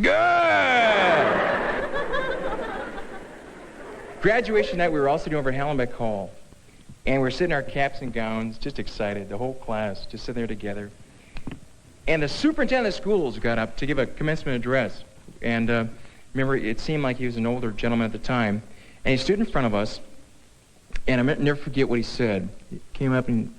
Good! Graduation night, we were all sitting over at Hallenbeck Hall. And we're sitting in our caps and gowns, just excited, the whole class, just sitting there together. And the superintendent of the schools got up to give a commencement address. And remember, it seemed like he was an older gentleman at the time. And he stood in front of us, and I'll never forget what he said. He came up and...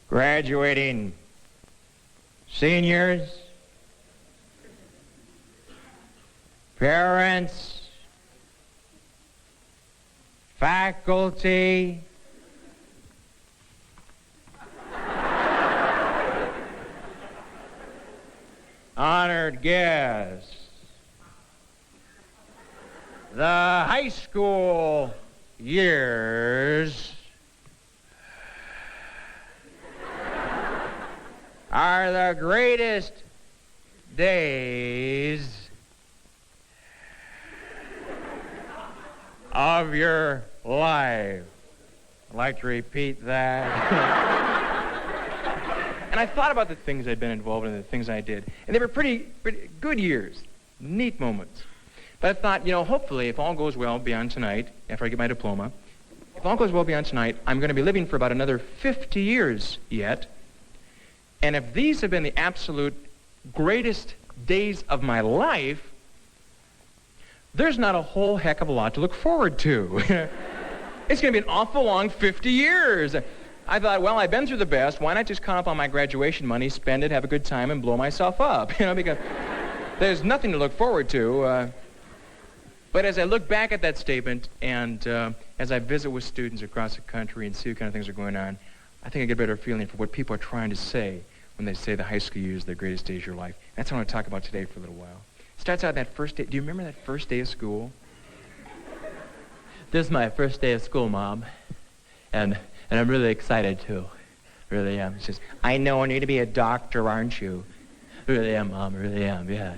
Graduating seniors, parents, faculty, honored guests, the high school years are the greatest days of your life. I'd like to repeat that. And I thought about the things I'd been involved in, the things I did. And they were pretty good years, neat moments. But I thought, hopefully, if all goes well beyond tonight, after I get my diploma, if all goes well beyond tonight, I'm going to be living for about another 50 years yet. And if these have been the absolute greatest days of my life, there's not a whole heck of a lot to look forward to. It's going to be an awful long 50 years. I thought, well, I've been through the best. Why not just count up on my graduation money, spend it, have a good time, and blow myself up? Because there's nothing to look forward to. But as I look back at that statement, and as I visit with students across the country and see what kind of things are going on, I think I get a better feeling for what people are trying to say when they say the high school years are the greatest days of your life. That's what I want to talk about today for a little while. It starts out that first day. Do you remember that first day of school? This is my first day of school, Mom. And I'm really excited, too. Really am. She says, I know, and you're to be a doctor, aren't you? Really am, Mom. Really am. Yeah.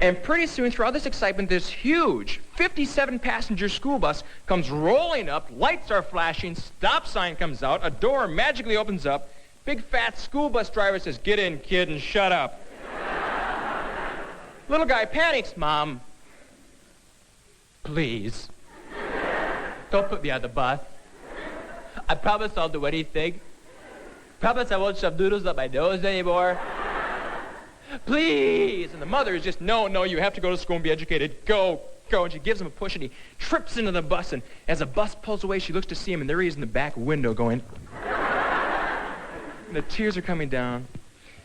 And pretty soon, through all this excitement, this huge 57-passenger school bus comes rolling up, lights are flashing, stop sign comes out, a door magically opens up, big fat school bus driver says, get in, kid, and shut up. Little guy panics, Mom, Please. Don't put me on the bus. I promise I'll do anything. Promise I won't shove noodles up my nose anymore. Please. And the mother is just, no, you have to go to school and be educated. Go. And she gives him a push, and he trips into the bus, and as the bus pulls away, she looks to see him, and there he is in the back window going... And the tears are coming down.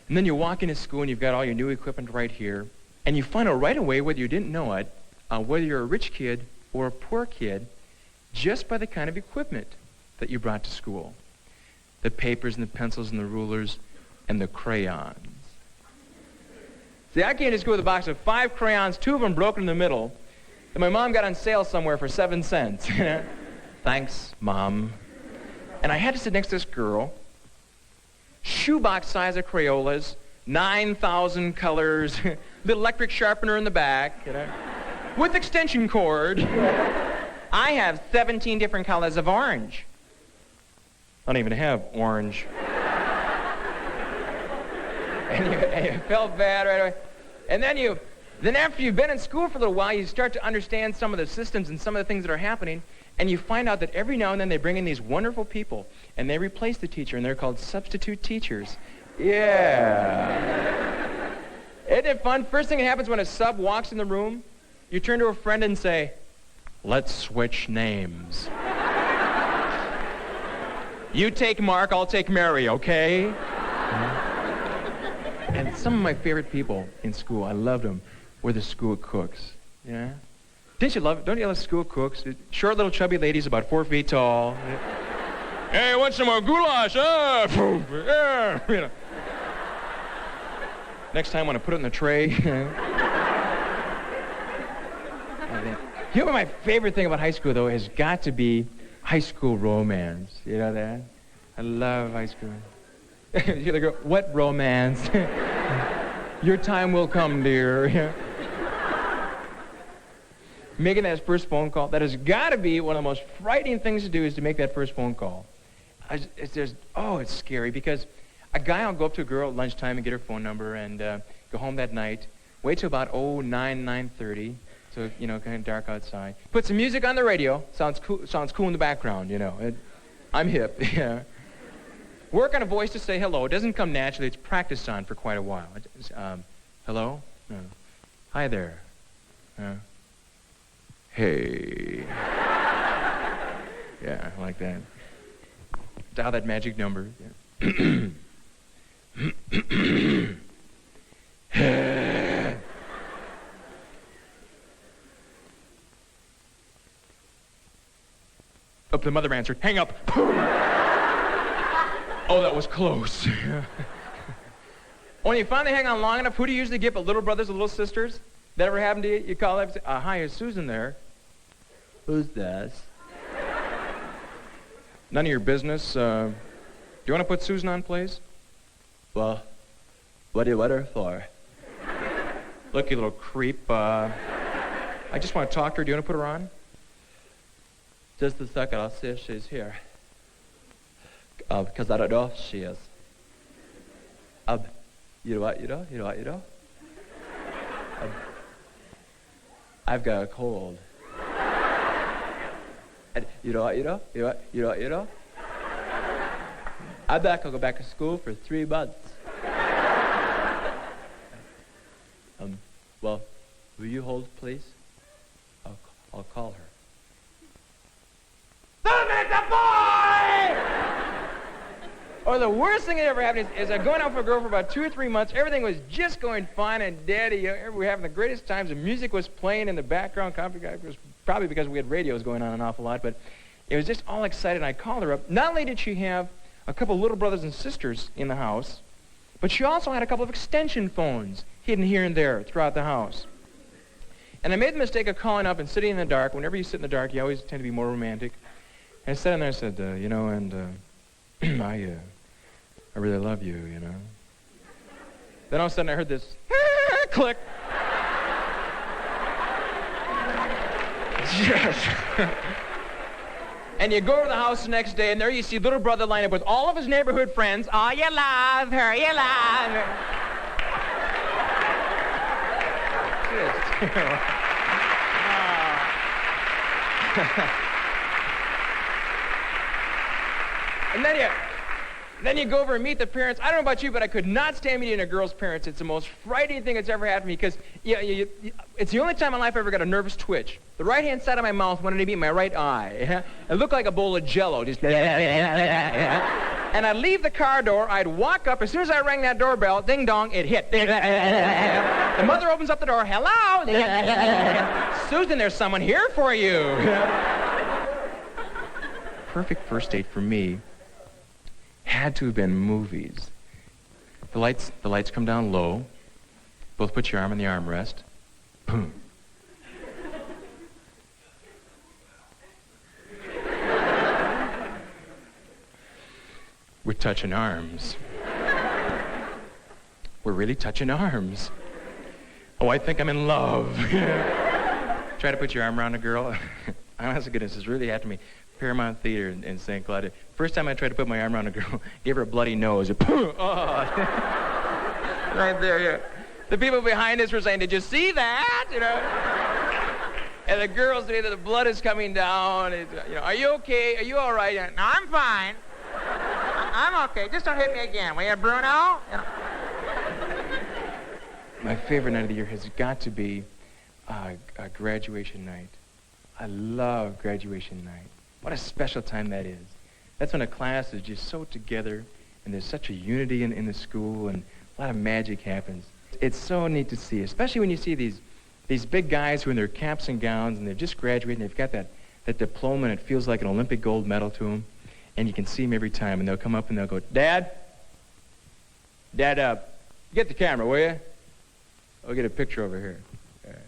And then you walk into school, and you've got all your new equipment right here, and you find out right away, whether you didn't know it, whether you're a rich kid or a poor kid, just by the kind of equipment that you brought to school. The papers and the pencils and the rulers and the crayons. See, I came to school with a box of 5 crayons, 2 of them broken in the middle, that my mom got on sale somewhere for 7 cents. Thanks, Mom. And I had to sit next to this girl, shoebox size of Crayolas, 9,000 colors, little electric sharpener in the back, with extension cord. I have 17 different colors of orange. I don't even have orange. and you felt bad right away. And then after you've been in school for a little while, you start to understand some of the systems and some of the things that are happening, and you find out that every now and then they bring in these wonderful people, and they replace the teacher, and they're called substitute teachers. Yeah. Isn't it fun? First thing that happens when a sub walks in the room, you turn to a friend and say, let's switch names. You take Mark, I'll take Mary, okay? And some of my favorite people in school, I loved them, were the school cooks. Yeah? Don't you love school cooks? Short little chubby ladies about 4 feet tall. Hey, want some more goulash? Yeah. Next time when I put it in the tray. You know what my favorite thing about high school, though, has got to be high school romance. You know that? I love high school. You go, what romance? Your time will come, dear. making that first phone call. That has got to be one of the most frightening things to do, is to make that first phone call. It's scary, because a guy will go up to a girl at lunchtime and get her phone number and go home that night, wait till about 9:30, so, kind of dark outside. Put some music on the radio, sounds cool in the background, I'm hip, yeah. Work on a voice to say hello. It doesn't come naturally. It's practiced on for quite a while. Hello? Hi there. Hey. Yeah, like that. Dial that magic number. Yeah. Up, the mother answered. Hang up. Oh, that was close. When you finally hang on long enough, who do you usually get but little brothers or little sisters? That ever happened to you? You call up and say, hi, is Susan there? Who's this? None of your business. Do you want to put Susan on, please? Well, what do you want her for? Look, you little creep. I just want to talk to her. Do you want to put her on? Just a second. I'll see if she's here. Because I don't know if she is. You know what? I've got a cold. And you know what? I'll go back to school for 3 months. Well, will you hold, please? I'll call her. The boy! Or the worst thing that ever happened is I going out for a girl for about 2 or 3 months. Everything was just going fine and dandy. We were having the greatest times. The music was playing in the background. It was probably because we had radios going on an awful lot, but it was just all excited. I called her up. Not only did she have a couple of little brothers and sisters in the house, but she also had a couple of extension phones hidden here and there throughout the house. And I made the mistake of calling up and sitting in the dark. Whenever you sit in the dark, you always tend to be more romantic. And I sat in there and said, I really love you, Then all of a sudden I heard this click. Yes. And you go over to the house the next day, and there you see little brother lined up with all of his neighborhood friends. Oh, you love her, you love her. And then you go over and meet the parents. I don't know about you, but I could not stand meeting a girl's parents. It's the most frightening thing that's ever happened to me, because it's the only time in life I ever got a nervous twitch. The right-hand side of my mouth wanted to meet my right eye. It looked like a bowl of Jell-O. Just and I'd leave the car door. I'd walk up. As soon as I rang that doorbell, ding dong, it hit. The mother opens up the door. Hello, Susan. There's someone here for you. Perfect first date for me had to have been movies. The lights come down low. Both put your arm in the armrest. Boom. We're touching arms. We're really touching arms. Oh, I think I'm in love. Try to put your arm around a girl. Honest to goodness, this really happened to me. Paramount Theater in St. Cloud. First time I tried to put my arm around a girl, gave her a bloody nose. Oh. Right there, yeah. The people behind us were saying, did you see that? And the girls say that the blood is coming down. Are you okay? Are you all right? No, I'm fine. I'm okay. Just don't hit me again. Will you, Bruno? My favorite night of the year has got to be a graduation night. I love graduation night. What a special time that is. That's when a class is just so together, and there's such a unity in the school, and a lot of magic happens. It's so neat to see, especially when you see these big guys who are in their caps and gowns, and they've just graduated, and they've got that diploma, and it feels like an Olympic gold medal to them, and you can see them every time, and they'll come up and they'll go, Dad, get the camera, will you? I'll get a picture over here. All right.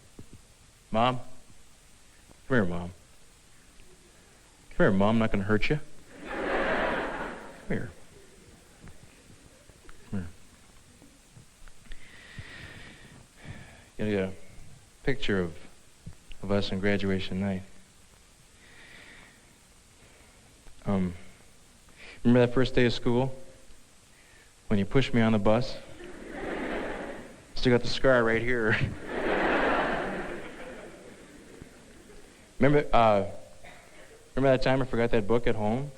Mom? Come here, Mom. Come here, Mom. I'm not going to hurt you. Come here. Come here. You get a picture of of us on graduation night. Remember that first day of school when you pushed me on the bus? Still got the scar right here. Remember that time I forgot that book at home,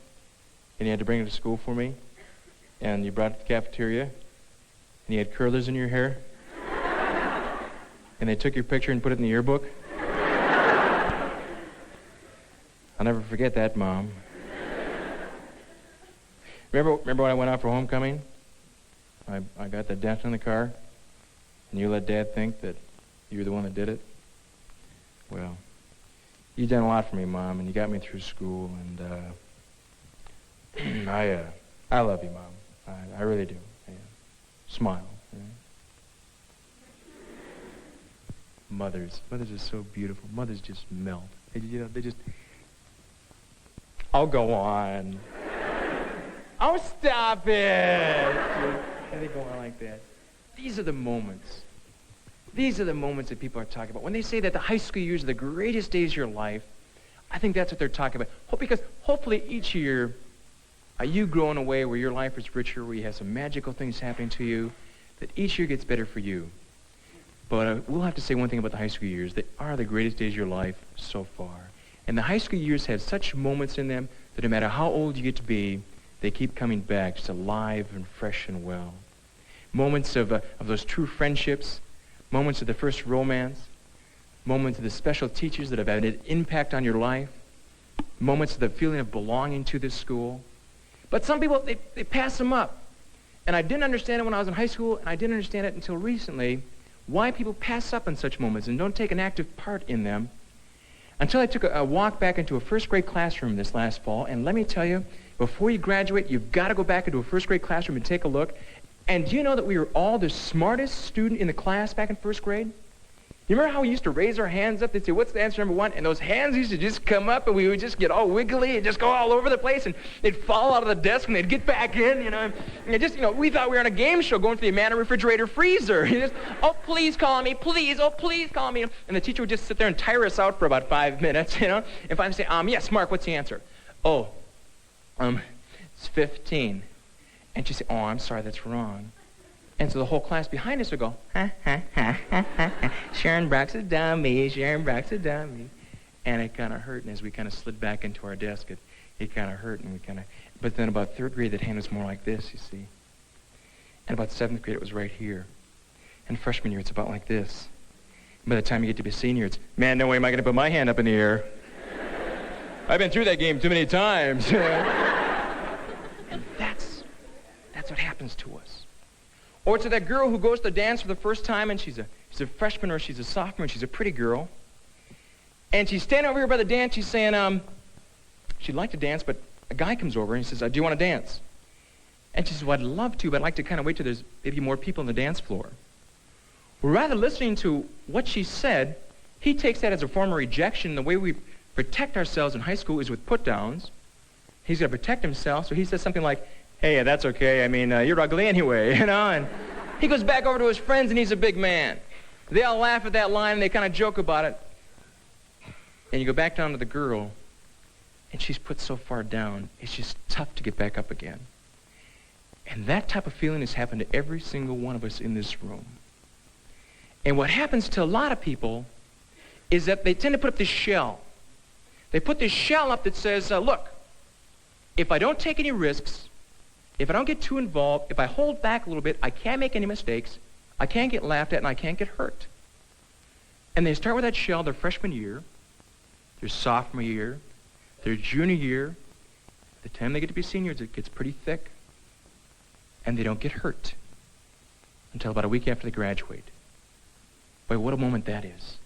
and you had to bring it to school for me, and you brought it to the cafeteria, and you had curlers in your hair, and they took your picture and put it in the yearbook? I'll never forget that, Mom. Remember when I went out for homecoming? I got that dent in the car, and you let Dad think that you were the one that did it? Well, you've done a lot for me, Mom, and you got me through school, and I love you, Mom. I really do. Yeah. Smile. Yeah. Mothers are so beautiful. Mothers just melt. They just. I'll go on. Oh, stop it! Why they go on like that? These are the moments. These are the moments that people are talking about. When they say that the high school years are the greatest days of your life, I think that's what they're talking about. Because hopefully each year, you grow in a way where your life is richer, where you have some magical things happening to you, that each year gets better for you. But we'll have to say one thing about the high school years. They are the greatest days of your life so far. And the high school years have such moments in them that no matter how old you get to be, they keep coming back just alive and fresh and well. Moments of those true friendships, moments of the first romance, moments of the special teachers that have had an impact on your life, moments of the feeling of belonging to this school. But some people, they pass them up. And I didn't understand it when I was in high school, and I didn't understand it until recently, why people pass up on such moments and don't take an active part in them, until I took a walk back into a first grade classroom this last fall. And let me tell you, before you graduate, you've got to go back into a first grade classroom and take a look. And do you know that we were all the smartest student in the class back in first grade? You remember how we used to raise our hands up? They'd say, what's the answer number one? And those hands used to just come up, and we would just get all wiggly and just go all over the place, and they'd fall out of the desk, and they'd get back in, And we thought we were on a game show going for the Amana refrigerator freezer. Oh, please call me, please. Oh, please call me. And the teacher would just sit there and tire us out for about 5 minutes, And finally say, yes, Mark, what's the answer? Oh, it's 15. And she'd say, oh, I'm sorry, that's wrong. And so the whole class behind us would go, ha, ha, ha, ha, ha. Sharon Brock's a dummy, Sharon Brock's a dummy. And it kind of hurt, and as we kind of slid back into our desk, it kind of hurt, and but then about third grade, that hand was more like this, you see. And about seventh grade, it was right here. And freshman year, it's about like this. And by the time you get to be a senior, it's, man, no way am I going to put my hand up in the air. I've been through that game too many times. And that's what happens to us. Or to that girl who goes to dance for the first time, and she's a freshman or she's a sophomore, and she's a pretty girl. And she's standing over here by the dance. She's saying she'd like to dance, but a guy comes over and he says, do you want to dance? And she says, well, I'd love to, but I'd like to kind of wait till there's maybe more people on the dance floor. Well, rather listening to what she said, he takes that as a form of rejection. The way we protect ourselves in high school is with put-downs. He's going to protect himself, so he says something like, hey, that's okay. I mean, you're ugly anyway, And he goes back over to his friends, and he's a big man. They all laugh at that line, and they kind of joke about it. And you go back down to the girl, and she's put so far down, it's just tough to get back up again. And that type of feeling has happened to every single one of us in this room. And what happens to a lot of people is that they tend to put up this shell. They put this shell up that says, look, if I don't take any risks, if I don't get too involved, if I hold back a little bit, I can't make any mistakes, I can't get laughed at, and I can't get hurt. And they start with that shell their freshman year, their sophomore year, their junior year. The time they get to be seniors, it gets pretty thick. And they don't get hurt until about a week after they graduate. Boy, what a moment that is.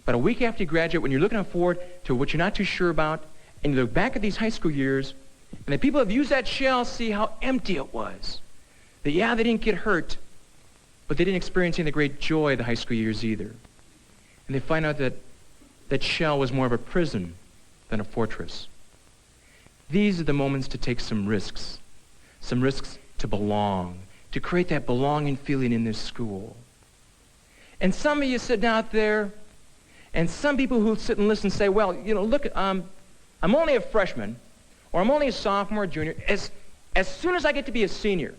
But a week after you graduate, when you're looking forward to what you're not too sure about, and you look back at these high school years, and the people who have used that shell see how empty it was. That, yeah, they didn't get hurt, but they didn't experience any of the great joy of the high school years either. And they find out that that shell was more of a prison than a fortress. These are the moments to take some risks to belong, to create that belonging feeling in this school. And some of you sitting out there, And some people who sit and listen say, well, look, I'm only a freshman, or I'm only a sophomore, junior. As soon as I get to be a senior,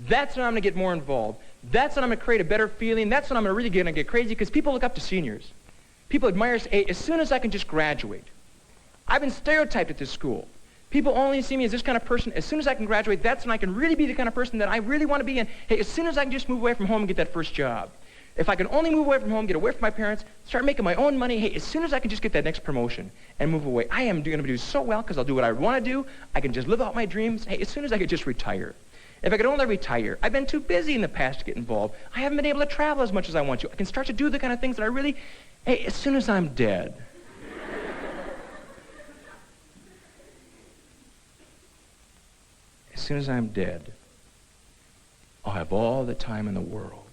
that's when I'm going to get more involved. That's when I'm going to create a better feeling. That's when I'm really going to get crazy, because people look up to seniors. People admire us. Hey, as soon as I can just graduate. I've been stereotyped at this school. People only see me as this kind of person. As soon as I can graduate, that's when I can really be the kind of person that I really want to be. And hey, as soon as I can just move away from home and get that first job. If I can only move away from home, get away from my parents, start making my own money, hey, as soon as I can just get that next promotion and move away, I am going to do so well because I'll do what I want to do. I can just live out my dreams. Hey, as soon as I could just retire. If I could only retire, I've been too busy in the past to get involved. I haven't been able to travel as much as I want to. I can start to do the kind of things that I really, hey, as soon as I'm dead. As soon as I'm dead, I'll have all the time in the world.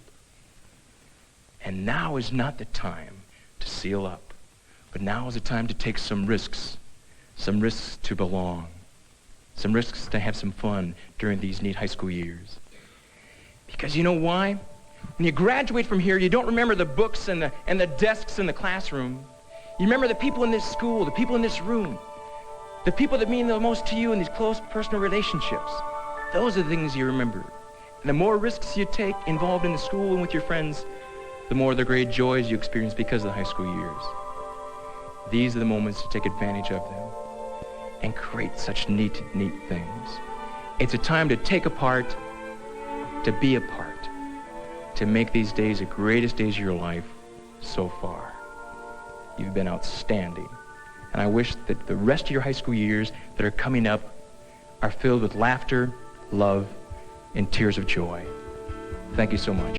And now is not the time to seal up, but now is the time to take some risks to belong, some risks to have some fun during these neat high school years. Because you know why? When you graduate from here, you don't remember the books and the desks in the classroom. You remember the people in this school, the people in this room, the people that mean the most to you in these close personal relationships. Those are the things you remember. And the more risks you take involved in the school and with your friends, the more the great joys you experience because of the high school years. These are the moments to take advantage of them and create such neat things. It's a time to take apart, to be apart, to make these days the greatest days of your life so far. You've been outstanding. And I wish that the rest of your high school years that are coming up are filled with laughter, love, and tears of joy. Thank you so much.